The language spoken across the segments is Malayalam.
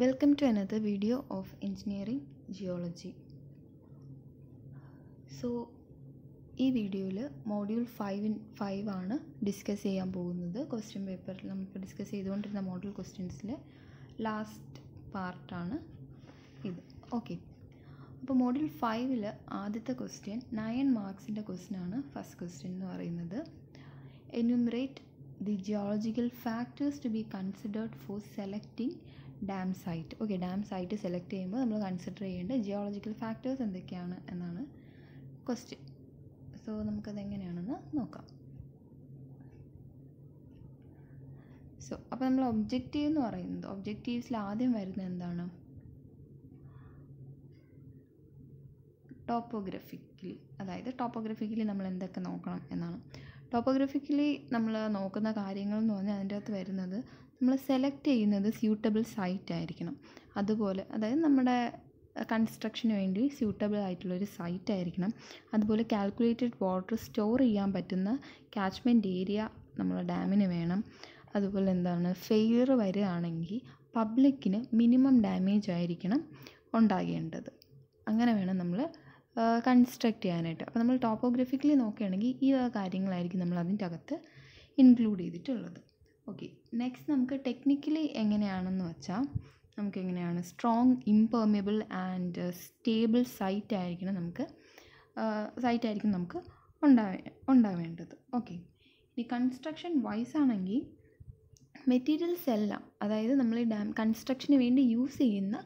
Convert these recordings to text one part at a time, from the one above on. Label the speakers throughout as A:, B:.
A: Welcome to another video of engineering geology. So ഈ വീഡിയോയിൽ മൊഡ്യൂൾ 5 ആണ് ഡിസ്കസ് ചെയ്യാൻ പോകുന്നത്. ക്വസ്റ്റ്യൻ പേപ്പറിൽ നമ്മൾ ഡിസ്കസ് ചെയ്തുകൊണ്ടിരുന്ന മോഡൽ ക്വസ്റ്റ്യൻസിൽ ലാസ്റ്റ് പാർട്ടാണ് ഇത്. ഓക്കെ, അപ്പോൾ മോഡ്യൂൾ 5 ആദ്യത്തെ ക്വസ്റ്റ്യൻ 9 മാർക്സിൻ്റെ ക്വസ്റ്റ്യനാണ്. ഫസ്റ്റ് ക്വസ്റ്റ്യൻ എന്ന് പറയുന്നത് enumerate the geological factors to be considered for selecting dam site. Okay, dam site select ചെയ്യുമ്പോൾ നമ്മൾ കൺസിഡർ ചെയ്യേണ്ട ജിയോളജിക്കൽ ഫാക്ടേഴ്സ് എന്തൊക്കെയാണ് എന്നാണ് ക്വസ്റ്റ്യൻ. സോ നമുക്കതെങ്ങനെയാണെന്ന് നോക്കാം. സോ അപ്പോൾ നമ്മൾ ഒബ്ജക്റ്റീവ് എന്ന് പറയുന്നത്, ഒബ്ജക്റ്റീവ്സിൽ ആദ്യം വരുന്നത് എന്താണ്? ടോപ്പോഗ്രഫിക്കലി, അതായത് ടോപ്പോഗ്രഫിക്കലി നമ്മൾ എന്തൊക്കെ നോക്കണം എന്നാണ്. ടോപ്പോഗ്രഫിക്കലി നമ്മൾ നോക്കുന്ന കാര്യങ്ങൾ എന്ന് പറഞ്ഞാൽ അതിൻ്റെ അകത്ത് വരുന്നത് നമ്മൾ സെലക്ട് ചെയ്യുന്നത് സ്യൂട്ടബിൾ സൈറ്റ് ആയിരിക്കണം. അതുപോലെ അതായത് നമ്മുടെ കൺസ്ട്രക്ഷന് വേണ്ടി സ്യൂട്ടബിൾ ആയിട്ടുള്ളൊരു സൈറ്റ് ആയിരിക്കണം. അതുപോലെ കാൽക്കുലേറ്റഡ് വാട്ടർ സ്റ്റോർ ചെയ്യാൻ പറ്റുന്ന കാച്ച്മെൻറ്റ് ഏരിയ നമ്മളെ ഡാമിന് വേണം. അതുപോലെ എന്താണ്, ഫെയിലിയർ വരികയാണെങ്കിൽ പബ്ലിക്കിന് മിനിമം ഡാമേജ് ആയിരിക്കണം ഉണ്ടാകേണ്ടത്. അങ്ങനെ വേണം നമ്മൾ കൺസ്ട്രക്റ്റ് ചെയ്യാനായിട്ട്. അപ്പോൾ നമ്മൾ ടോപ്പോഗ്രഫിക്കലി നോക്കുകയാണെങ്കിൽ ഈ കാര്യങ്ങളായിരിക്കും നമ്മൾ അതിൻ്റെ അകത്ത് ഇൻക്ലൂഡ് ചെയ്തിട്ടുള്ളത്. ഓക്കെ, നെക്സ്റ്റ് നമുക്ക് ടെക്നിക്കലി എങ്ങനെയാണെന്ന് വെച്ചാൽ നമുക്ക് എങ്ങനെയാണ് strong impermeable and stable site ആയിരിക്കും നമുക്ക് ഉണ്ടാവേണ്ടത്. ഓക്കെ, ഇനി കൺസ്ട്രക്ഷൻ വൈസ് ആണെങ്കിൽ മെറ്റീരിയൽസ് എല്ലാം, അതായത് നമ്മൾ ഈ ഡാം കൺസ്ട്രക്ഷന് വേണ്ടി യൂസ് ചെയ്യുന്ന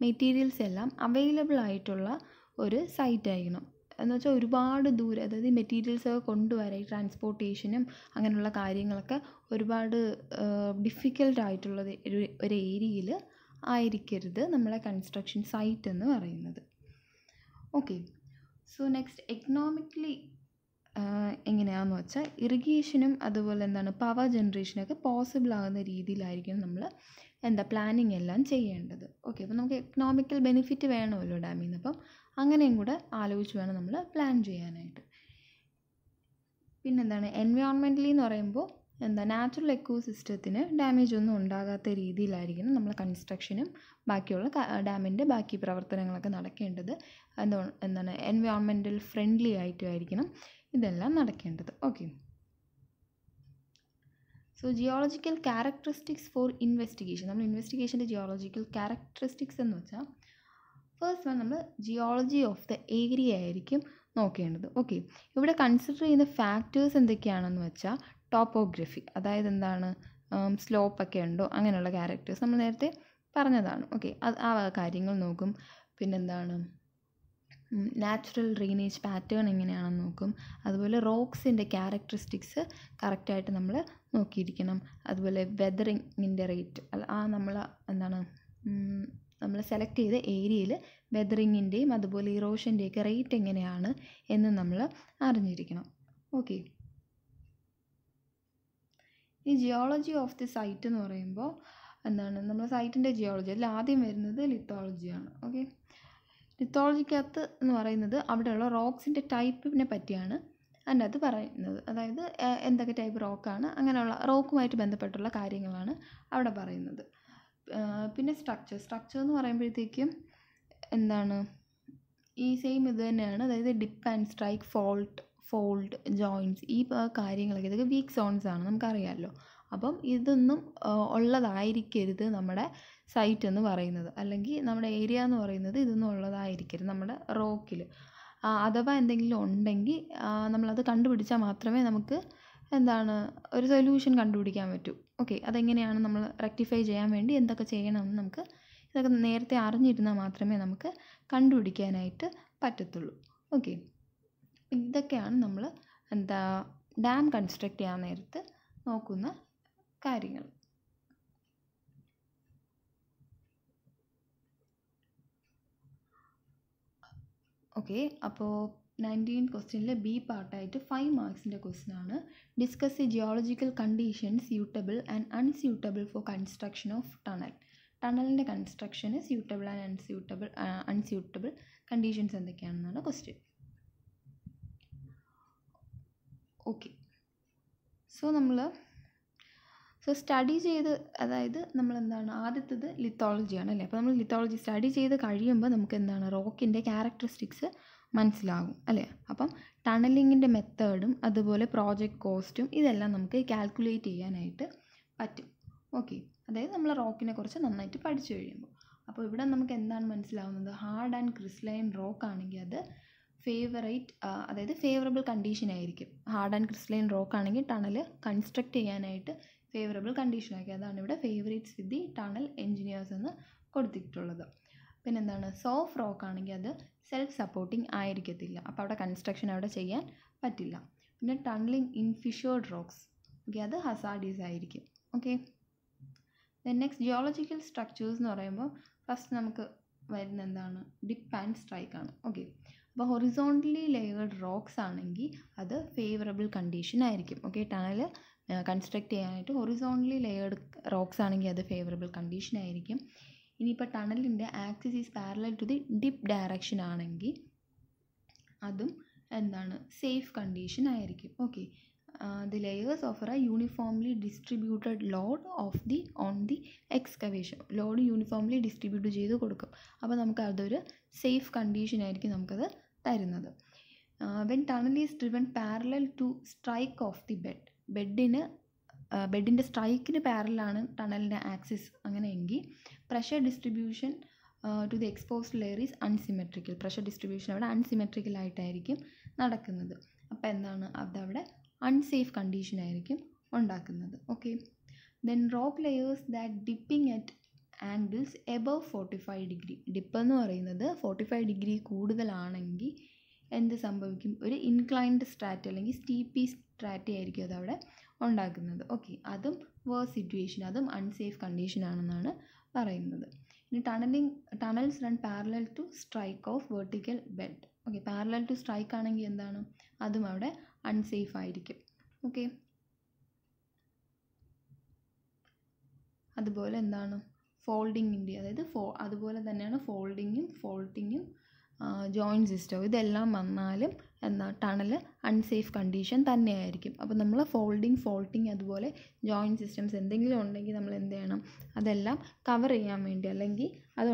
A: മെറ്റീരിയൽസ് എല്ലാം അവൈലബിൾ ആയിട്ടുള്ള ഒരു സൈറ്റ് ആയിരിക്കണം. എന്ന് വെച്ചാൽ ഒരുപാട് ദൂരം, അതായത് മെറ്റീരിയൽസ് ഒക്കെ കൊണ്ടുവരാൻ ട്രാൻസ്പോർട്ടേഷനും അങ്ങനെയുള്ള കാര്യങ്ങളൊക്കെ ഒരുപാട് ഡിഫിക്കൽട്ടായിട്ടുള്ളത് ഒരു ഏരിയയിൽ ആയിരിക്കരുത് നമ്മളെ കൺസ്ട്രക്ഷൻ സൈറ്റ് എന്ന് പറയുന്നത്. ഓക്കെ, സോ നെക്സ്റ്റ് എക്കണോമിക്കലി എങ്ങനെയാണെന്ന് വെച്ചാൽ ഇറിഗേഷനും അതുപോലെ എന്താണ് പവർ ജനറേഷനൊക്കെ പോസിബിൾ ആകുന്ന രീതിയിലായിരിക്കും നമ്മൾ പ്ലാനിങ് എല്ലാം ചെയ്യേണ്ടത്. ഓക്കെ, അപ്പോൾ നമുക്ക് എക്കണോമിക്കൽ ബെനിഫിറ്റ് വേണമല്ലോ ഡാമിൽ നിന്ന്, അപ്പം അങ്ങനെയും കൂടെ ആലോചിച്ച് വേണം നമ്മൾ പ്ലാൻ ചെയ്യാനായിട്ട്. പിന്നെന്താണ് എൻവയോൺമെൻ്റലി എന്ന് പറയുമ്പോൾ നാച്ചുറൽ എക്കോസിസ്റ്റത്തിന് ഡാമേജ് ഒന്നും ഉണ്ടാകാത്ത രീതിയിലായിരിക്കണം നമ്മൾ കൺസ്ട്രക്ഷനും ബാക്കിയുള്ള ഡാമിൻ്റെ ബാക്കി പ്രവർത്തനങ്ങളൊക്കെ നടക്കേണ്ടത്. എൻവയോൺമെൻ്റൽ ഫ്രണ്ട്ലി ആയിട്ടുമായിരിക്കണം ഇതെല്ലാം നടക്കേണ്ടത്. Okay, so geological characteristics for investigation. നമ്മൾ ഇൻവെസ്റ്റിഗേഷൻ്റെ ജിയോളജിക്കൽ ക്യാരക്ടറിസ്റ്റിക്സ് എന്ന് വെച്ചാൽ ഫസ്റ്റ് നമ്മൾ ജിയോളജി ഓഫ് ദ ഏരിയ ആയിരിക്കും നോക്കേണ്ടത്. ഓക്കെ, ഇവിടെ കൺസിഡർ ചെയ്യുന്ന ഫാക്ടേഴ്സ് എന്തൊക്കെയാണെന്ന് വെച്ചാൽ ടോപ്പോഗ്രഫി, അതായത് എന്താണ് സ്ലോപ്പൊക്കെ ഉണ്ടോ അങ്ങനെയുള്ള ക്യാരക്ടേഴ്സ് നമ്മൾ നേരത്തെ പറഞ്ഞതാണ്. ഓക്കെ, ആ കാര്യങ്ങൾ നോക്കും. പിന്നെന്താണ് നാച്ചുറൽ ഡ്രെയിനേജ് പാറ്റേൺ എങ്ങനെയാണെന്ന് നോക്കും. അതുപോലെ റോക്സിൻ്റെ ക്യാരക്ടറിസ്റ്റിക്സ് കറക്റ്റായിട്ട് നമ്മൾ നോക്കിയിരിക്കണം. അതുപോലെ വെതറിങ്ങിൻ്റെ റേറ്റ്, നമ്മൾ സെലക്ട് ചെയ്ത ഏരിയയിൽ വെതറിങ്ങിൻ്റെയും അതുപോലെ ഇറോഷൻ്റെയൊക്കെ റേറ്റ് എങ്ങനെയാണ് എന്ന് നമ്മൾ അറിഞ്ഞിരിക്കണം. ഓക്കെ, ഈ ജിയോളജി ഓഫ് ദി സൈറ്റ് എന്ന് പറയുമ്പോൾ നമ്മൾ സൈറ്റിൻ്റെ ജിയോളജി, അതിൽ ആദ്യം വരുന്നത് ലിത്തോളജിയാണ്. ഓക്കെ, ലിത്തോളജിക്കകത്ത് എന്ന് പറയുന്നത് അവിടെയുള്ള റോക്സിൻ്റെ ടൈപ്പിനെ പറ്റിയാണ് അതിൻ്റെ അകത്ത് പറയുന്നത്. അതായത് എന്തൊക്കെ ടൈപ്പ് റോക്കാണ്, അങ്ങനെയുള്ള റോക്കുമായിട്ട് ബന്ധപ്പെട്ടുള്ള കാര്യങ്ങളാണ് അവിടെ പറയുന്നത്. പിന്നെ സ്ട്രക്ചർ എന്ന് പറയുമ്പോഴത്തേക്കും ഈ സെയിം ഇത് തന്നെയാണ്. അതായത് dip and strike, fold, joints, ഈ കാര്യങ്ങളൊക്കെ ഇതൊക്കെ വീക്ക് സോൺസ് ആണ്, നമുക്കറിയാമല്ലോ. അപ്പം ഇതൊന്നും ഉള്ളതായിരിക്കരുത് നമ്മുടെ സൈറ്റ് എന്ന് പറയുന്നത്, അല്ലെങ്കിൽ നമ്മുടെ ഏരിയ എന്ന് പറയുന്നത് ഇതൊന്നും ഉള്ളതായിരിക്കരുത് നമ്മുടെ റോക്കിൽ. അഥവാ എന്തെങ്കിലും ഉണ്ടെങ്കിൽ നമ്മളത് കണ്ടുപിടിച്ചാൽ മാത്രമേ നമുക്ക് ഒരു സൊല്യൂഷൻ കണ്ടുപിടിക്കാൻ പറ്റൂ. ഓക്കെ, അതെങ്ങനെയാണ് നമ്മൾ റെക്ടിഫൈ ചെയ്യാൻ വേണ്ടി എന്തൊക്കെ ചെയ്യണമെന്ന് നമുക്ക് ഇതൊക്കെ നേരത്തെ അറിഞ്ഞിരുന്നാൽ മാത്രമേ നമുക്ക് കണ്ടുപിടിക്കാനായിട്ട് പറ്റത്തുള്ളൂ. ഓക്കെ, ഇതൊക്കെയാണ് നമ്മൾ ഡാം കൺസ്ട്രക്റ്റ് ചെയ്യാൻ നേരത്ത് നോക്കുന്ന കാര്യങ്ങൾ. ഓക്കെ, അപ്പോൾ 19 ക്വസ്റ്റ്യനിൽ ബി പാർട്ടായിട്ട് 5 മാർക്സിൻ്റെ ക്വസ്റ്റ്യനാണ്. Discuss the geological condition suitable and unsuitable for construction of tunnel. ടണലിൻ്റെ കൺസ്ട്രക്ഷന് സ്യൂട്ടബിൾ ആൻഡ് അൺസ്യൂട്ടബിൾ കണ്ടീഷൻസ് എന്തൊക്കെയാണെന്നാണ് ക്വസ്റ്റ്യൻ. ഓക്കെ, സോ നമ്മൾ സോ സ്റ്റഡി ചെയ്ത്, അതായത് നമ്മളെന്താണ് ആദ്യത്തേത് ലിത്തോളജിയാണ് അല്ലേ. അപ്പോൾ നമ്മൾ ലിത്തോളജി സ്റ്റഡി ചെയ്ത് കഴിയുമ്പോൾ നമുക്ക് എന്താണ് റോക്കിൻ്റെ ക്യാരക്ടറിസ്റ്റിക്സ് മനസ്സിലാകും അല്ലേ. അപ്പം ടണലിങ്ങിൻ്റെ മെത്തേഡും അതുപോലെ പ്രോജക്റ്റ് കോസ്റ്റും ഇതെല്ലാം നമുക്ക് കാൽക്കുലേറ്റ് ചെയ്യാനായിട്ട് പറ്റും. ഓക്കെ, അതായത് നമ്മൾ റോക്കിനെ കുറിച്ച് നന്നായിട്ട് പഠിച്ചു കഴിയുമ്പോൾ. അപ്പോൾ ഇവിടെ നമുക്ക് എന്താണ് മനസ്സിലാവുന്നത്, ഹാർഡ് ആൻഡ് ക്രിസ്റ്റലൈൻ റോക്ക് ആണെങ്കിൽ അത് അതായത് ഫേവറബിൾ കണ്ടീഷൻ ആയിരിക്കും. ഹാർഡ് ആൻഡ് ക്രിസ്റ്റലൈൻ റോക്ക് ആണെങ്കിൽ ടണൽ കൺസ്ട്രക്ട് ചെയ്യാനായിട്ട് ഫേവറബിൾ കണ്ടീഷൻ ആയിരിക്കും. അതാണ് ഇവിടെ favourites with the tunnel engineers എന്ന് കൊടുത്തിട്ടുള്ളത്. പിന്നെന്താണ്, സോഫ്റ്റ് റോക്ക് ആണെങ്കിൽ അത് സെൽഫ് സപ്പോർട്ടിങ് ആയിരിക്കത്തില്ല, അപ്പോൾ അവിടെ കൺസ്ട്രക്ഷൻ അവിടെ ചെയ്യാൻ പറ്റില്ല. പിന്നെ tunneling in fissured rocks, okay, അത് ഹസാർഡിയസ് ആയിരിക്കും. Okay, then next geological structures എന്ന് പറയുമ്പോൾ ഫസ്റ്റ് നമുക്ക് വരുന്ന എന്താണ്, ഡിപ്പ് ആൻഡ് സ്ട്രൈക്ക് ആണ്. ഓക്കെ, അപ്പോൾ ഹൊറിസോണ്ടലി ലെയേർഡ് റോക്സ് ആണെങ്കിൽ അത് ഫേവറബിൾ കണ്ടീഷൻ ആയിരിക്കും. ഓക്കെ, ടണൽ കൺസ്ട്രക്ട് ചെയ്യാനായിട്ട് ഹൊറിസോണ്ടലി ലെയേർഡ് റോക്സ് ആണെങ്കിൽ അത് ഫേവറബിൾ കണ്ടീഷൻ ആയിരിക്കും. ഇനിയിപ്പോൾ ടണലിൻ്റെ axis is parallel to the dip direction ആണെങ്കിൽ അതും എന്താണ് സേഫ് കണ്ടീഷൻ ആയിരിക്കും. Okay, the layers offer a uniformly distributed load on the excavation. Load uniformly distribute ചെയ്ത് കൊടുക്കും. അപ്പോൾ നമുക്ക് അതൊരു സേഫ് കണ്ടീഷൻ ആയിരിക്കും നമുക്കത് തരുന്നത്. When tunnel is driven parallel to strike of the ബെഡിൻ്റെ സ്ട്രൈക്കിന് പാരലാണ് ടണലിൻ്റെ ആക്സിസ്. അങ്ങനെയെങ്കിൽ pressure distribution to the exposed layer is unsymmetrical. Pressure distribution അവിടെ അൺസിമെട്രിക്കൽ ആയിട്ടായിരിക്കും നടക്കുന്നത്. അപ്പോൾ എന്താണ്, അതവിടെ അൺസേഫ് കണ്ടീഷൻ ആയിരിക്കും ഉണ്ടാക്കുന്നത്. Okay, then rock layers that dipping at angles above 45 degree. Dip എന്ന് പറയുന്നത് 45 ഡിഗ്രി കൂടുതലാണെങ്കിൽ എന്ത് സംഭവിക്കും, ഒരു ഇൻക്ലൈൻഡ് സ്ട്രാറ്റ അല്ലെങ്കിൽ സ്റ്റീപ്പി സ്ട്രാറ്റ ആയിരിക്കും അതവിടെ ഉണ്ടാക്കുന്നത്. ഓക്കെ, അതും വേഴ്സ് സിറ്റുവേഷൻ, അതും അൺസേഫ് കണ്ടീഷൻ ആണെന്നാണ് പറയുന്നത്. ഇനി tunnels run parallel to strike of vertical bed. Okay, parallel to strike ആണെങ്കിൽ എന്താണ്, അതും അവിടെ അൺസേഫ് ആയിരിക്കും. ഓക്കെ, അതുപോലെ എന്താണ് ഫോൾഡിങ്ങിൻ്റെ, അതായത് അതുപോലെ തന്നെയാണ് ഫോൾഡിങ്ങും ഫോൾട്ടിങ്ങും ജോയിൻറ്റ് സിസ്റ്റം, ഇതെല്ലാം വന്നാലും എന്താ ടണൽ അൺസേഫ് കണ്ടീഷൻ തന്നെയായിരിക്കും. അപ്പോൾ നമ്മൾ ഫോൾട്ടിങ് അതുപോലെ ജോയിൻറ്റ് സിസ്റ്റംസ് എന്തെങ്കിലും ഉണ്ടെങ്കിൽ നമ്മൾ എന്ത് ചെയ്യണം, അതെല്ലാം കവർ ചെയ്യാൻ വേണ്ടി, അല്ലെങ്കിൽ അത്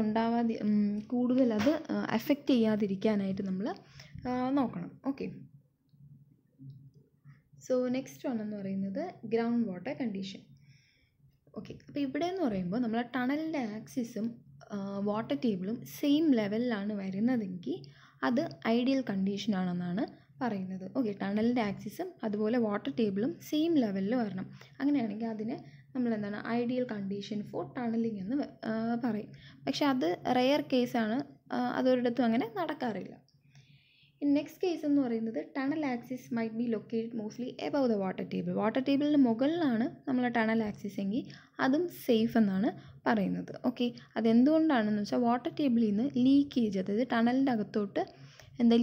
A: കൂടുതൽ അത് എഫക്റ്റ് ചെയ്യാതിരിക്കാനായിട്ട് നമ്മൾ നോക്കണം. ഓക്കെ, സോ നെക്സ്റ്റ് വൺ എന്ന് പറയുന്നത് ഗ്രൗണ്ട് വാട്ടർ കണ്ടീഷൻ. ഓക്കെ, അപ്പോൾ ഇവിടെ എന്ന് പറയുമ്പോൾ നമ്മൾ ടണലിൻ്റെ ആക്സിസും വാട്ടർ ടേബിളും സെയിം ലെവലിലാണ് വരുന്നതെങ്കിൽ അത് ഐഡിയൽ കണ്ടീഷനാണെന്നാണ് പറയുന്നത്. ഓക്കെ, ടണലിൻ്റെ ആക്സിസും അതുപോലെ വാട്ടർ ടേബിളും സെയിം ലെവലിൽ വരണം. അങ്ങനെയാണെങ്കിൽ അതിനെ നമ്മൾ എന്താണ് ഐഡിയൽ കണ്ടീഷൻ ഫോർ ടണലിംഗ് എന്ന് പറയും. പക്ഷെ അത് റെയർ കേസാണ്, അതൊരിടത്തും അങ്ങനെ നടക്കാറില്ല. നെക്സ്റ്റ് കേസ് എന്ന് പറയുന്നത് tunnel axis might be located mostly above the water table. Water ടേബിളിന് മുകളിലാണ് നമ്മൾ ടണൽ ആക്സിസ് എങ്കിൽ അതും സേഫ് എന്നാണ് പറയുന്നത്. ഓക്കെ, അതെന്തുകൊണ്ടാണെന്ന് വെച്ചാൽ വാട്ടർ ടേബിളിൽ നിന്ന് ലീക്കേജ്, അതായത് ടണലിൻ്റെ അകത്തോട്ട്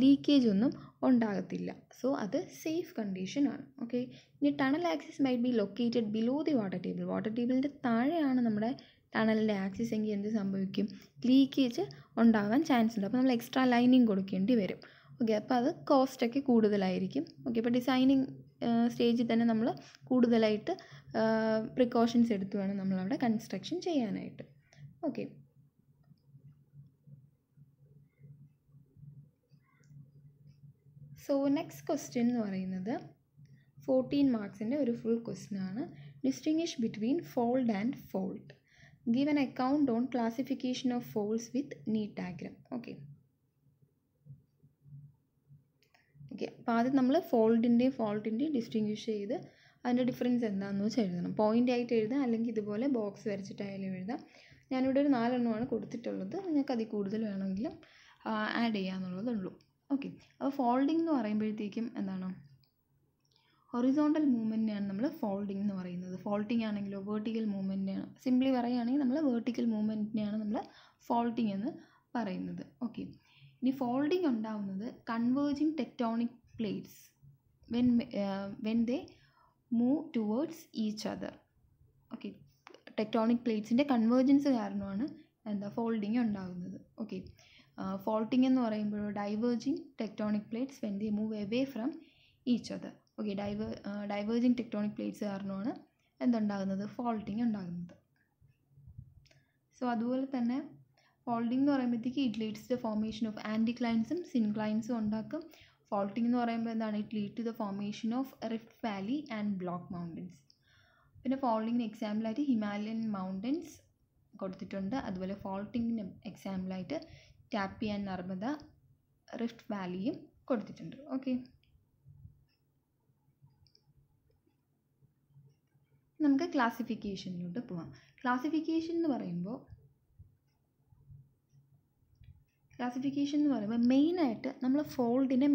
A: ലീക്കേജ് ഒന്നും ഉണ്ടാകത്തില്ല. സോ അത് സേഫ് കണ്ടീഷനാണ്. ഓക്കെ, ഇനി tunnel axis might be located below the water table. Water ടേബിളിൻ്റെ താഴെയാണ് നമ്മുടെ ടണലിൻ്റെ ആക്സിസ് എങ്കിൽ എന്ത് സംഭവിക്കും, ലീക്കേജ് ഉണ്ടാകാൻ ചാൻസ് ഉണ്ട്. അപ്പോൾ നമ്മൾ എക്സ്ട്രാ ലൈനിങ് കൊടുക്കേണ്ടി വരും. ഓക്കെ, അപ്പോൾ അത് കോസ്റ്റൊക്കെ കൂടുതലായിരിക്കും. ഓക്കെ, ഇപ്പോൾ ഡിസൈനിങ് സ്റ്റേജിൽ തന്നെ നമ്മൾ കൂടുതലായിട്ട് പ്രിക്കോഷൻസ് എടുത്ത് വേണം നമ്മളവിടെ കൺസ്ട്രക്ഷൻ ചെയ്യാനായിട്ട്. ഓക്കെ, സോ നെക്സ്റ്റ് ക്വസ്റ്റ്യൻ എന്ന് പറയുന്നത് 14 മാർക്സിൻ്റെ ഒരു ഫുൾ ക്വസ്റ്റ്യൻ ആണ്. Distinguish between fold and fault. Give an account on classification of folds with neat diagram. Okay, അപ്പോൾ ആദ്യം നമ്മൾ ഫോൾഡിൻ്റെയും ഫോൾട്ടിൻ്റെയും ഡിസ്റ്റിങ്വിഷ് ചെയ്ത് അതിൻ്റെ ഡിഫറൻസ് എന്താണെന്ന് വെച്ച് എഴുതണം. പോയിൻ്റ് ആയിട്ട് എഴുതാം, അല്ലെങ്കിൽ ഇതുപോലെ ബോക്സ് വരച്ചിട്ടായാലും എഴുതാം. ഞാനിവിടെ ഒരു 4 എണ്ണമാണ് കൊടുത്തിട്ടുള്ളത്, നിങ്ങൾക്ക് അതിൽ കൂടുതൽ വേണമെങ്കിലും ആഡ് ചെയ്യാമെന്നുള്ളതുള്ളൂ. ഓക്കെ, അപ്പോൾ ഫോൾഡിംഗ് എന്ന് പറയുമ്പോഴത്തേക്കും എന്താണ്, ഹൊറിസോണ്ടൽ മൂവ്മെൻറ്റിനെയാണ് നമ്മൾ ഫോൾഡിംഗ് എന്ന് പറയുന്നത്. ഫോൾട്ടിംഗ് ആണെങ്കിലോ വെർട്ടിക്കൽ മൂവ്മെൻറ്റിനെയാണ്, സിംപ്ലി പറയുകയാണെങ്കിൽ നമ്മൾ വെർട്ടിക്കൽ മൂവ്മെൻറ്റിനെയാണ് നമ്മൾ ഫോൾട്ടിംഗ് എന്ന് പറയുന്നത്. ഓക്കെ, ഇനി ഫോൾഡിംഗ് ഉണ്ടാവുന്നത് converging tectonic plates when they move towards each other. Okay, tectonic പ്ലേറ്റ്സിൻ്റെ കൺവേർജൻസ് കാരണമാണ് ഫോൾഡിങ് ഉണ്ടാകുന്നത്. ഓക്കെ, ഫോൾട്ടിംഗ് എന്ന് പറയുമ്പോൾ diverging tectonic plates when they move away from each other. Okay, diverging tectonic plates കാരണമാണ് എന്തുണ്ടാകുന്നത്, ഫോൾട്ടിങ് ഉണ്ടാകുന്നത്. സോ അതുപോലെ തന്നെ ഫോൾഡിംഗ് എന്ന് പറയുമ്പോഴത്തേക്ക് it leads the formation of ആൻറ്റിക്ലൈൻസും സിൻക്ലൈൻസും ഉണ്ടാക്കും. ഫോൾട്ടിംഗ് എന്ന് പറയുമ്പോൾ എന്താണ്, it lead to the formation of rift valley and block mountains. പിന്നെ ഫോൾഡിങ്ങിന് എക്സാമ്പിളായിട്ട് ഹിമാലയൻ മൗണ്ടൻസ് കൊടുത്തിട്ടുണ്ട്. അതുപോലെ ഫോൾട്ടിങ്ങിന് എക്സാമ്പിളായിട്ട് ടാപ്പി ആൻഡ് നർമദ റിഫ്റ്റ് വാലിയും കൊടുത്തിട്ടുണ്ട്. ഓക്കെ, നമുക്ക് ക്ലാസിഫിക്കേഷനിലോട്ട് പോവാം. ക്ലാസിഫിക്കേഷൻ എന്ന് പറയുമ്പോൾ മെയിനായിട്ട് നമ്മൾ ഫോൾഡിനെ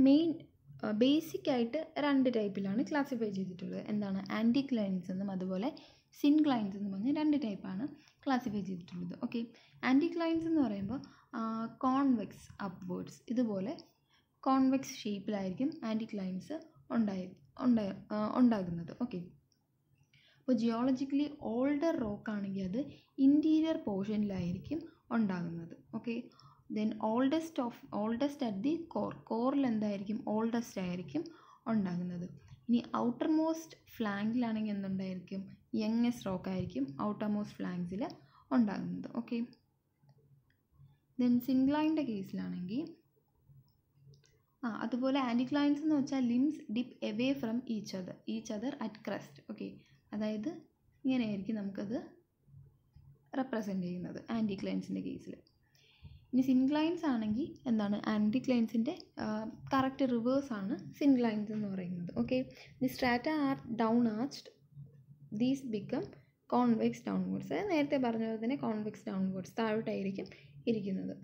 A: ബേസിക്കായിട്ട് 2 ടൈപ്പിലാണ് ക്ലാസിഫൈ ചെയ്തിട്ടുള്ളത്. എന്താണ്, ആൻറ്റിക്ലൈൻസ് എന്നും അതുപോലെ സിൻക്ലൈൻസ് എന്നും പറഞ്ഞ് 2 ടൈപ്പാണ് ക്ലാസിഫൈ ചെയ്തിട്ടുള്ളത്. ഓക്കെ, ആൻറ്റിക്ലൈൻസ് എന്ന് പറയുമ്പോൾ കോൺവെക്സ് അപ്വേർഡ്സ്, ഇതുപോലെ കോൺവെക്സ് ഷേപ്പിലായിരിക്കും ആൻറ്റിക്ലൈൻസ് ഉണ്ടാകുന്നത്. ഓക്കെ, അപ്പോൾ ജിയോളജിക്കലി ഓൾഡർ റോക്ക് ആണെങ്കിൽ അത് ഇൻറ്റീരിയർ പോർഷനിലായിരിക്കും ഉണ്ടാകുന്നത്. Okay, then oldest at the കോറിൽ എന്തായിരിക്കും, ഓൾഡസ്റ്റ് ആയിരിക്കും ഉണ്ടാകുന്നത്. ഇനി ഔട്ടർ മോസ്റ്റ് ഫ്ലാങ്കിലാണെങ്കിൽ എന്തുണ്ടായിരിക്കും, യങ്ങസ്റ്റ് റോക്ക് ആയിരിക്കും ഔട്ടർ മോസ്റ്റ് ഫ്ലാങ്സിൽ ഉണ്ടാകുന്നത്. ഓക്കെ, ദെൻ സിൻക്ലൈൻ്റെ കേസിലാണെങ്കിൽ അതുപോലെ ആൻറ്റിക്ലൈൻസ് എന്ന് വെച്ചാൽ limbs dip away from each other at crest. Okay, അതായത് ഇങ്ങനെയായിരിക്കും നമുക്കത് റെപ്രസെൻ്റ് ചെയ്യുന്നത് ആൻറ്റിക്ലൈൻസിൻ്റെ കേസിൽ. ഇനി സിൻക്ലൈൻസ് ആണെങ്കിൽ എന്താണ്, ആൻറ്റിക്ലൈൻസിൻ്റെ കറക്റ്റ് റിവേഴ്സാണ് സിൻക്ലൈൻസ് എന്ന് പറയുന്നത്. Okay, the strata are down arched, these become convex downwards. നേരത്തെ പറഞ്ഞ പോലെ തന്നെ കോൺവെക്സ് ഡൗൺവേർഡ്സ്, താഴോട്ടായിരിക്കും ഇരിക്കുന്നത്.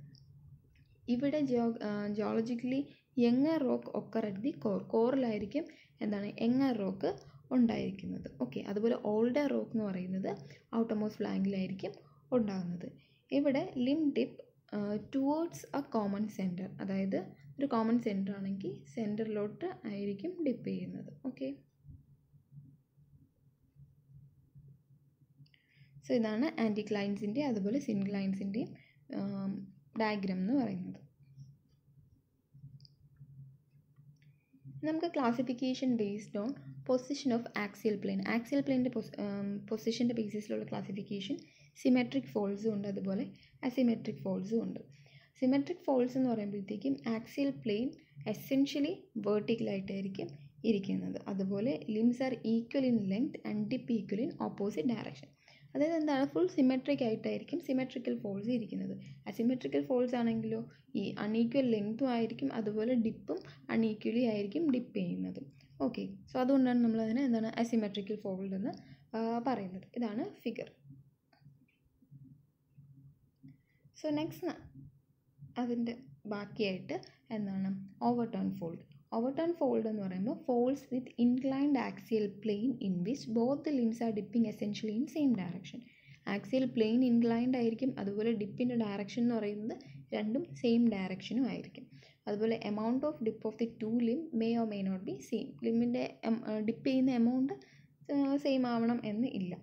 A: ഇവിടെ geologically younger rock occur at the കോറിലായിരിക്കും എന്താണ്, യങ്ങർ റോക്ക് ഉണ്ടായിരിക്കുന്നത്. ഓക്കെ, അതുപോലെ ഓൾഡർ റോക്ക് എന്ന് പറയുന്നത് ഔട്ടർമോസ്റ്റ് ഫ്ലാങ്കിലായിരിക്കും ഉണ്ടാകുന്നത്. ഇവിടെ limb dip towards a common centre, അതായത് ഒരു കോമൺ സെൻറ്റർ ആണെങ്കിൽ സെൻറ്ററിലോട്ട് ആയിരിക്കും ഡിപ്പ് ചെയ്യുന്നത്. ഓക്കെ, സോ ഇതാണ് ആൻറ്റിക്ലൈൻസിൻ്റെ അതുപോലെ സിൻക്ലൈൻസിൻ്റെയും ഡയഗ്രാം എന്ന് പറയുന്നത്. നമുക്ക് classification based on position of axial plane. Axial പ്ലെയിൻ്റെ പൊസിഷൻ്റെ ബേസിസിലുള്ള ക്ലാസിഫിക്കേഷൻ സിമെട്രിക് ഫോൾസും ഉണ്ട്, അതുപോലെ അസിമെട്രിക് ഫോൾസും ഉണ്ട്. സിമെട്രിക് ഫോൾസ് എന്ന് പറയുമ്പോഴത്തേക്കും ആക്സിയൽ പ്ലെയിൻ എസെൻഷ്യലി വേർട്ടിക്കലായിട്ടായിരിക്കും ഇരിക്കുന്നത്. അതുപോലെ limbs are equal in length and dip equal in opposite direction. അതായത് എന്താണ്, ഫുൾ സിമെട്രിക് ആയിട്ടായിരിക്കും സിമെട്രിക്കൽ ഫോൾസ് ഇരിക്കുന്നത്. അസിമെട്രിക്കൽ ഫോൾസ് ആണെങ്കിലോ ഈ അൺഈക്വൽ ലെങ്ത്തും ആയിരിക്കും, അതുപോലെ ഡിപ്പും അൺഈക്വലി ആയിരിക്കും ഡിപ്പ് ചെയ്യുന്നത്. ഓക്കെ, സോ അതുകൊണ്ടാണ് നമ്മളതിനെ എന്താണ് അസിമെട്രിക്കൽ ഫോൾഡ് എന്ന് പറയുന്നത്. ഇതാണ് ഫിഗർ. സോ നെക്സ്റ്റ് അതിൻ്റെ ബാക്കിയായിട്ട് എന്താണ് ഓവർടേൺ ഫോൾഡ്. ഓവർടേൺ ഫോൾഡ് എന്ന് പറയുമ്പോൾ folds with inclined axial plane in which both the limbs are dipping essentially in same direction. Axial plane inclined ആയിരിക്കും, അതുപോലെ ഡിപ്പിൻ്റെ ഡയറക്ഷൻ എന്ന് പറയുന്നത് രണ്ടും സെയിം ഡയറക്ഷനും ആയിരിക്കും. അതുപോലെ amount of dip of the two limb may or may not be same. ലിമ്മിൻ്റെ ഡിപ്പ് ചെയ്യുന്ന എമൗണ്ട് സെയിം ആവണം എന്ന് ഇല്ല.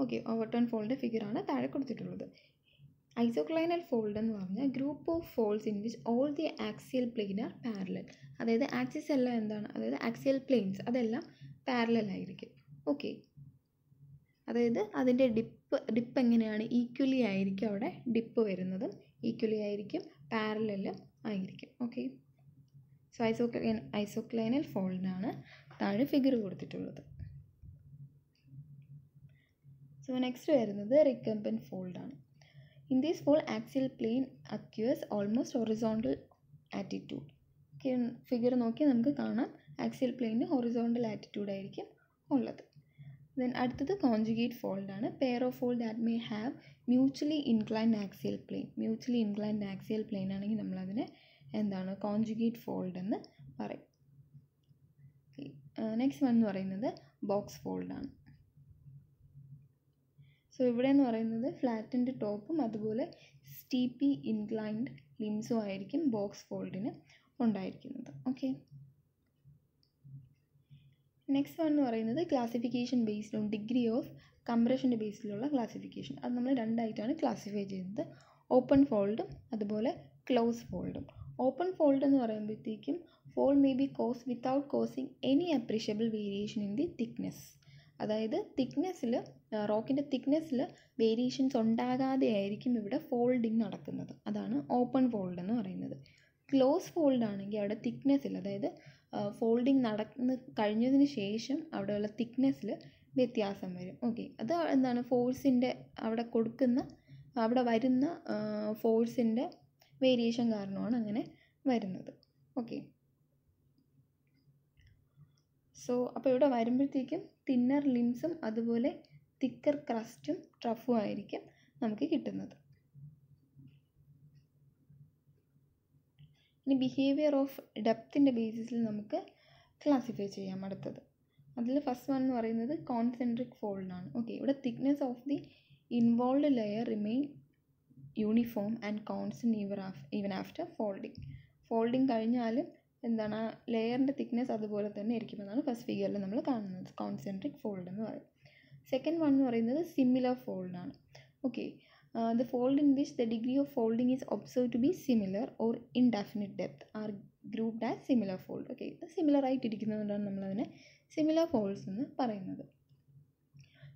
A: ഓക്കെ, ഓവർടേൺ ഫോൾഡ് ഫിഗറാണ് താഴെ കൊടുത്തിട്ടുള്ളത്. ഐസോക്ലൈനൽ ഫോൾഡ് എന്ന് പറഞ്ഞാൽ group of folds in which all the axial plane are parallel. അതായത് ആക്സിസ് എല്ലാം എന്താണ്, അതായത് ആക്സിയൽ പ്ലെയിൻസ് അതെല്ലാം പാരലൽ ആയിരിക്കും. ഓക്കെ, അതായത് അതിൻ്റെ ഡിപ്പ് എങ്ങനെയാണ്, ഈക്വലി ആയിരിക്കും അവിടെ ഡിപ്പ് വരുന്നതും ഈക്വലി ആയിരിക്കും, പാരലലും ആയിരിക്കും. ഓക്കെ, സോ ഐസോക്ലൈനൽ ഫോൾഡിനാണ് താഴെ ഫിഗർ കൊടുത്തിട്ടുള്ളത്. സോ നെക്സ്റ്റ് വരുന്നത് റിക്കംബൻറ്റ് ഫോൾഡാണ്. In this fold, axial plane acquires almost horizontal attitude. Okay, figure നോക്കി നമുക്ക് കാണാം ആക്സിയൽ പ്ലെയിന് ഹൊറിസോണ്ടൽ ആറ്റിറ്റ്യൂഡ് ആയിരിക്കും ഉള്ളത്. ദെൻ അടുത്തത് കോൺജുഗേറ്റ് ഫോൾഡാണ്. Pair of fold that may have mutually inclined axial plane. Mutually inclined axial plane ആണെങ്കിൽ നമ്മളതിനെ എന്താണ് കോൺജുഗേറ്റ് ഫോൾഡ് എന്ന് പറയും. നെക്സ്റ്റ് വൺ എന്ന് പറയുന്നത് ബോക്സ് ഫോൾഡാണ്. സോ ഇവിടെ എന്ന് പറയുന്നത് ഫ്ലാറ്റൻഡ് ടോപ്പും അതുപോലെ സ്റ്റീപ്പി ഇൻക്ലൈൻഡ് ലിംസും ആയിരിക്കും ബോക്സ് ഫോൾഡിന് ഉണ്ടായിരിക്കുന്നത്. ഓക്കെ, നെക്സ്റ്റ് വൺ എന്ന് പറയുന്നത് classification based on degree of കംപ്രഷൻ്റെ ബേസിലുള്ള ക്ലാസിഫിക്കേഷൻ. അത് നമ്മൾ രണ്ടായിട്ടാണ് ക്ലാസിഫൈ ചെയ്യുന്നത്, ഓപ്പൺ ഫോൾഡും അതുപോലെ ക്ലോസ് ഫോൾഡും. ഓപ്പൺ ഫോൾഡ് എന്ന് പറയുമ്പോഴത്തേക്കും fold may be caused without causing any appreciable variation in the thickness. അതായത് തിക്നെസ്സിൽ, റോക്കിൻ്റെ തിക്നെസ്സിൽ വേരിയേഷൻസ് ഉണ്ടാകാതെ ആയിരിക്കും ഇവിടെ ഫോൾഡിങ് നടക്കുന്നത്. അതാണ് ഓപ്പൺ ഫോൾഡ് എന്ന് പറയുന്നത്. ക്ലോസ് ഫോൾഡ് ആണെങ്കിൽ അവിടെ തിക്നെസ്സിൽ, അതായത് ഫോൾഡിങ് നടന്ന് കഴിഞ്ഞതിന് ശേഷം അവിടെയുള്ള തിക്നെസ്സിൽ വ്യത്യാസം വരും. ഓക്കെ, അത് എന്താണ്, ഫോഴ്സിൻ്റെ അവിടെ വരുന്ന ഫോഴ്സിൻ്റെ വേരിയേഷൻ കാരണമാണ് അങ്ങനെ വരുന്നത്. ഓക്കെ, സോ അപ്പോൾ ഇവിടെ വരുമ്പോഴത്തേക്കും തിന്നർ ലിംസും അതുപോലെ തിക്കർ ക്രസ്റ്റും ട്രഫും ആയിരിക്കും നമുക്ക് കിട്ടുന്നത്. ഇനി ബിഹേവിയർ ഓഫ് ഡെപ്തിൻ്റെ ബേസിസിൽ നമുക്ക് ക്ലാസിഫൈ ചെയ്യാം അടുത്തത്. അതിൽ ഫസ്റ്റ് വൺ എന്ന് പറയുന്നത് കോൺസെൻട്രിക് ഫോൾഡാണ്. ഓക്കെ, ഇവിടെ thickness of the involve layer remain uniform and constant even after folding. Folding കഴിഞ്ഞാലും എന്താണ്, ലെയറിൻ്റെ തിക്നെസ് അതുപോലെ തന്നെ ഇരിക്കും. എന്നാണ് ഫസ്റ്റ് ഫിഗറിൽ നമ്മൾ കാണുന്നത്, കോൺസെൻട്രിക് ഫോൾഡ് എന്ന് പറയും. സെക്കൻഡ് വൺ എന്ന് പറയുന്നത് സിമിലർ ഫോൾഡാണ്. Okay, the fold in which the degree of folding is observed to be similar or indefinite depth are grouped as similar fold. Okay, ഇത് സിമിലർ ആയിട്ടിരിക്കുന്നതുകൊണ്ടാണ് നമ്മളതിനെ സിമിലർ ഫോൾഡ്സ് എന്ന് പറയുന്നത്.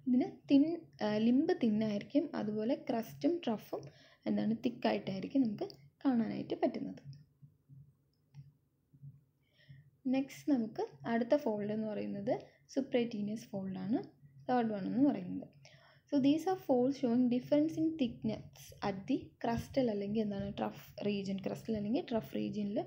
A: ഇതിന് ലിംബ് തിന്നായിരിക്കും, അതുപോലെ ക്രസ്റ്റും ട്രഫും എന്താണ് തിക്കായിട്ടായിരിക്കും നമുക്ക് കാണാനായിട്ട് പറ്റുന്നത്. നെക്സ്റ്റ് നമുക്ക് അടുത്ത ഫോൾഡ് എന്ന് പറയുന്നത് സുപ്രേറ്റീനിയസ് ഫോൾഡാണ്, തേർഡ് വൺ എന്ന് പറയുന്നത്. So these are folds showing difference in thickness at the crestal അല്ലെങ്കിൽ എന്താണ് ട്രഫ് റീജിയൻ. ക്രസ്റ്റൽ അല്ലെങ്കിൽ ട്രഫ് റീജിയനിൽ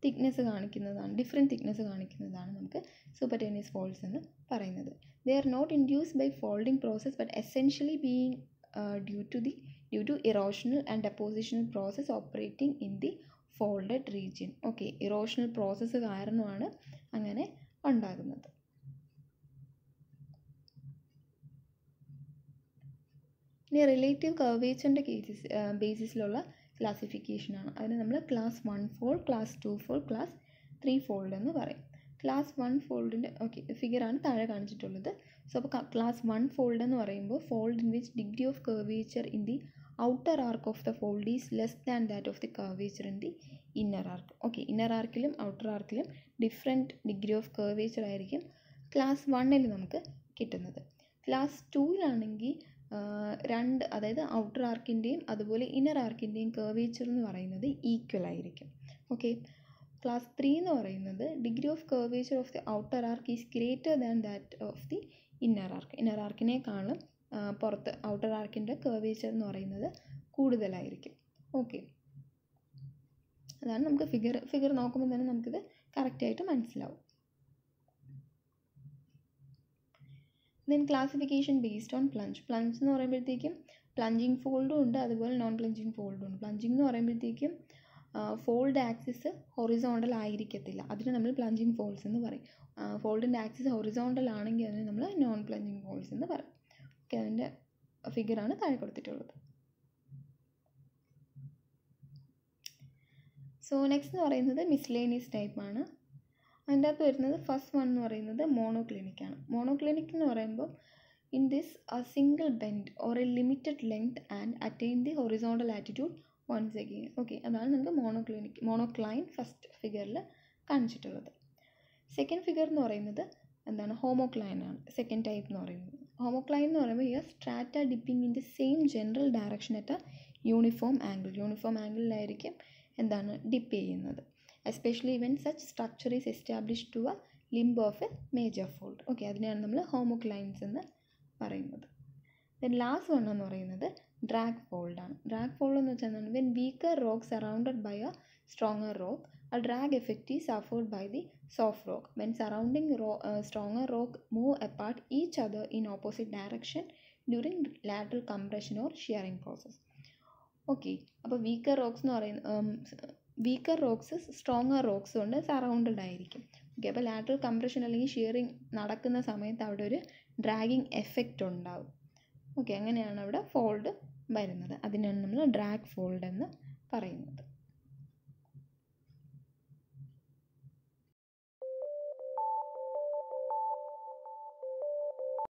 A: തിക്നെസ് കാണിക്കുന്നതാണ്, ഡിഫറെൻറ്റ് തിക്നെസ് കാണിക്കുന്നതാണ് നമുക്ക് സൂപ്പർറ്റേനിയസ് ഫോൾഡ്സ് എന്ന് പറയുന്നത്. They are not induced by folding process but essentially being due to erosional and depositional process operating in the folded region. Okay, erosional process കാരണമാണ് അങ്ങനെ ഉണ്ടാകുന്നത്. ഇനി റിലേറ്റീവ് കർവേച്ചറിൻ്റെ ബേസിസിലുള്ള ക്ലാസിഫിക്കേഷനാണ്. അതിന് നമ്മൾ class 1 fold, class 2 fold, class 3 fold എന്ന് പറയും. ക്ലാസ് 1 ഫോൾഡിൻ്റെ ഫിഗറാണ് താഴെ കാണിച്ചിട്ടുള്ളത്. സോ അപ്പോൾ ക്ലാസ് 1 ഫോൾഡ് എന്ന് പറയുമ്പോൾ fold in which degree of curvature in the outer arc of the fold is less than that of the curvature in the inner arc. Okay, inner ആർക്കിലും ഔട്ടർ ആർക്കിലും ഡിഫറെൻറ്റ് ഡിഗ്രി ഓഫ് കർവേച്ചർ ആയിരിക്കും ക്ലാസ് 1 നമുക്ക് കിട്ടുന്നത്. ക്ലാസ് 2 അതായത് ഔട്ടർ ആർക്കിൻ്റെയും അതുപോലെ ഇന്നർ ആർക്കിൻ്റെയും കർവേച്ചർ എന്ന് പറയുന്നത് ഈക്വൽ ആയിരിക്കും. ഓക്കെ, ക്ലാസ് 3 എന്ന് പറയുന്നത് degree of curvature of the outer arc is greater than that of the inner arc. Inner ആർക്കിനേക്കാളും പുറത്ത് ഔട്ടർ ആർക്കിൻ്റെ കർവേച്ചർ എന്ന് പറയുന്നത് കൂടുതലായിരിക്കും. ഓക്കെ, അതാണ് നമുക്ക് ഫിഗർ നോക്കുമ്പോൾ തന്നെ നമുക്കിത് കറക്റ്റായിട്ട് മനസ്സിലാവും. Then classification based on plunge. Plunge എന്ന് പറയുമ്പോഴത്തേക്കും പ്ലഞ്ചിങ് ഫോൾഡും ഉണ്ട്, അതുപോലെ നോൺ പ്ലഞ്ചിങ് ഫോൾഡും ഉണ്ട്. പ്ലഞ്ചിങ് എന്ന് പറയുമ്പോഴത്തേക്കും ഫോൾഡ് ആക്സിസ് ഹൊറിസോണ്ടൽ ആയിരിക്കത്തില്ല, അതിന് നമ്മൾ പ്ലഞ്ചിങ് ഫോൾഡ്സ് എന്ന് പറയും. ഫോൾഡിൻ്റെ ആക്സിസ് ഹൊറിസോണ്ടൽ ആണെങ്കിൽ അതിന് നമ്മൾ നോൺ പ്ലഞ്ചിങ് ഫോൾഡ്സ് എന്ന് പറയും. ഓക്കെ, അതിൻ്റെ ഫിഗറാണ് താഴെ കൊടുത്തിട്ടുള്ളത്. സോ നെക്സ്റ്റ് എന്ന് പറയുന്നത് മിസ്ലേനിയസ് ടൈപ്പാണ്. അതിൻ്റെ അകത്ത് വരുന്നത് ഫസ്റ്റ് വൺ എന്ന് പറയുന്നത് മോണോക്ലിനിക്കാണ്. മോണോക്ലിനിക് എന്ന് പറയുമ്പോൾ in this a single bend or a limited length and attain the horizontal attitude once again. Okay, അതാണ് നമുക്ക് മോണോക്ലൈൻ ഫസ്റ്റ് ഫിഗറിൽ കാണിച്ചിട്ടുള്ളത്. സെക്കൻഡ് ഫിഗർ എന്ന് പറയുന്നത് എന്താണ്, ഹോമോക്ലൈൻ ആണ് സെക്കൻഡ് ടൈപ്പ് എന്ന് പറയുന്നത്. ഹോമോക്ലൈൻ എന്ന് പറയുമ്പോൾ you strata dipping in the same general direction at a uniform ആംഗിളിലായിരിക്കും എന്താണ് ഡിപ്പ് ചെയ്യുന്നത്. Especially when such structure is establish to a limb of a major fold. Okay, അതിനെയാണ് നമ്മൾ ഹോമോക്ലൈൻസ് എന്ന് പറയുന്നത്. ദെൻ ലാസ്റ്റ് വൺ എന്ന് പറയുന്നത് ഡ്രാഗ് ഫോൾഡാണ്. ഡ്രാഗ് ഫോൾഡ് എന്ന് വെച്ചാൽ എന്താണ്, when weaker rock surrounded by a stronger rock a drag effect is suffered by the soft rock. When surrounding stronger rock move apart each other in opposite direction during lateral compression or shearing process. Okay, അപ്പോൾ വീക്കർ റോക്സ് സ്ട്രോങ്ങർ റോക്സ് കൊണ്ട് സറൗണ്ടഡ് ആയിരിക്കും. ഓക്കെ, അപ്പോൾ ലാറ്ററൽ കംപ്രഷൻ അല്ലെങ്കിൽ ഷിയറിങ് നടക്കുന്ന സമയത്ത് അവിടെ ഒരു ഡ്രാഗിങ് എഫക്റ്റ് ഉണ്ടാവും. ഓക്കെ, അങ്ങനെയാണ് അവിടെ ഫോൾഡ് വരുന്നത്. അതിനാണ് നമ്മൾ ഡ്രാഗ് ഫോൾഡ് എന്ന് പറയുന്നത്.